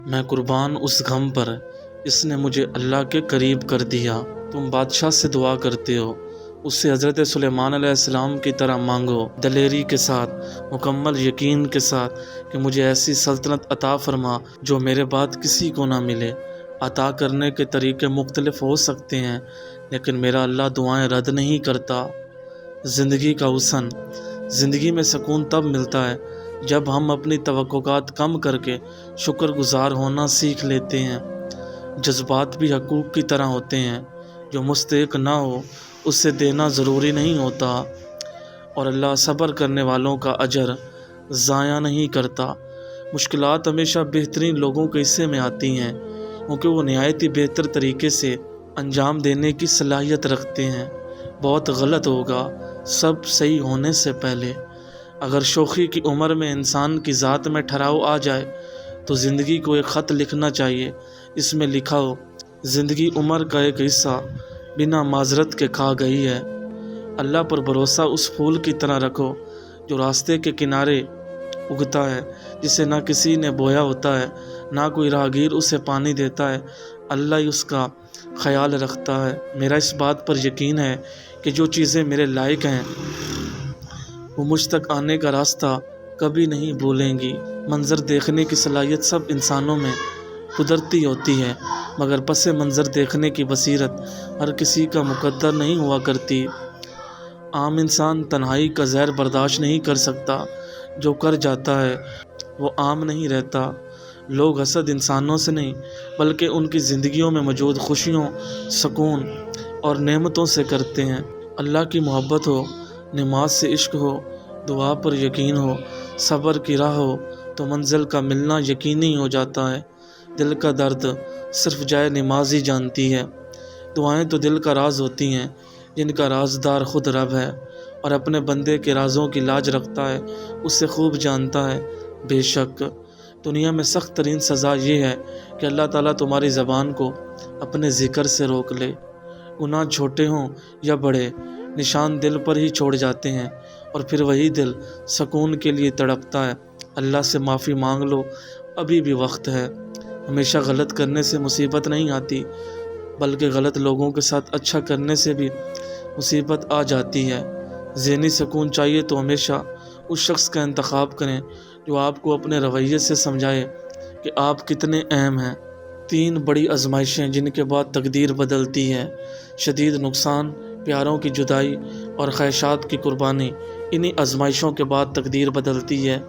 میں قربان اس غم پر، اس نے مجھے اللہ کے قریب کر دیا۔ تم بادشاہ سے دعا کرتے ہو، اس سے حضرت سلیمان علیہ السلام کی طرح مانگو، دلیری کے ساتھ، مکمل یقین کے ساتھ کہ مجھے ایسی سلطنت عطا فرما جو میرے بعد کسی کو نہ ملے۔ عطا کرنے کے طریقے مختلف ہو سکتے ہیں، لیکن میرا اللہ دعائیں رد نہیں کرتا۔ زندگی کا حسن، زندگی میں سکون تب ملتا ہے جب ہم اپنی توقعات کم کر کے شکر گزار ہونا سیکھ لیتے ہیں۔ جذبات بھی حقوق کی طرح ہوتے ہیں، جو مستحق نہ ہو اسے دینا ضروری نہیں ہوتا، اور اللہ صبر کرنے والوں کا اجر ضائع نہیں کرتا۔ مشکلات ہمیشہ بہترین لوگوں کے حصے میں آتی ہیں، کیونکہ وہ نہایت ہی بہتر طریقے سے انجام دینے کی صلاحیت رکھتے ہیں۔ بہت غلط ہوگا سب صحیح ہونے سے پہلے۔ اگر شوخی کی عمر میں انسان کی ذات میں ٹھہراؤ آ جائے تو زندگی کو ایک خط لکھنا چاہیے۔ اس میں لکھا ہو، زندگی عمر کا ایک حصہ بنا معذرت کے کھا گئی ہے۔ اللہ پر بھروسہ اس پھول کی طرح رکھو جو راستے کے کنارے اگتا ہے، جسے نہ کسی نے بویا ہوتا ہے، نہ کوئی راہگیر اسے پانی دیتا ہے، اللہ ہی اس کا خیال رکھتا ہے۔ میرا اس بات پر یقین ہے کہ جو چیزیں میرے لائق ہیں وہ مجھ تک آنے کا راستہ کبھی نہیں بھولیں گی۔ منظر دیکھنے کی صلاحیت سب انسانوں میں قدرتی ہوتی ہے، مگر پس منظر دیکھنے کی بصیرت ہر کسی کا مقدر نہیں ہوا کرتی۔ عام انسان تنہائی کا زہر برداشت نہیں کر سکتا، جو کر جاتا ہے وہ عام نہیں رہتا۔ لوگ حسد انسانوں سے نہیں بلکہ ان کی زندگیوں میں موجود خوشیوں، سکون اور نعمتوں سے کرتے ہیں۔ اللہ کی محبت ہو، نماز سے عشق ہو، دعا پر یقین ہو، صبر کی راہ ہو تو منزل کا ملنا یقینی ہو جاتا ہے۔ دل کا درد صرف جائے نماز ہی جانتی ہے۔ دعائیں تو دل کا راز ہوتی ہیں، جن کا رازدار خود رب ہے، اور اپنے بندے کے رازوں کی لاج رکھتا ہے، اسے خوب جانتا ہے۔ بے شک دنیا میں سخت ترین سزا یہ ہے کہ اللہ تعالیٰ تمہاری زبان کو اپنے ذکر سے روک لے۔ گناہ چھوٹے ہوں یا بڑے، نشان دل پر ہی چھوڑ جاتے ہیں، اور پھر وہی دل سکون کے لیے تڑپتا ہے۔ اللہ سے معافی مانگ لو، ابھی بھی وقت ہے۔ ہمیشہ غلط کرنے سے مصیبت نہیں آتی، بلکہ غلط لوگوں کے ساتھ اچھا کرنے سے بھی مصیبت آ جاتی ہے۔ ذہنی سکون چاہیے تو ہمیشہ اس شخص کا انتخاب کریں جو آپ کو اپنے رویے سے سمجھائے کہ آپ کتنے اہم ہیں۔ 3 بڑی آزمائشیں جن کے بعد تقدیر بدلتی ہے: شدید نقصان، پیاروں کی جدائی اور خواہشات کی قربانی۔ انہی آزمائشوں کے بعد تقدیر بدلتی ہے۔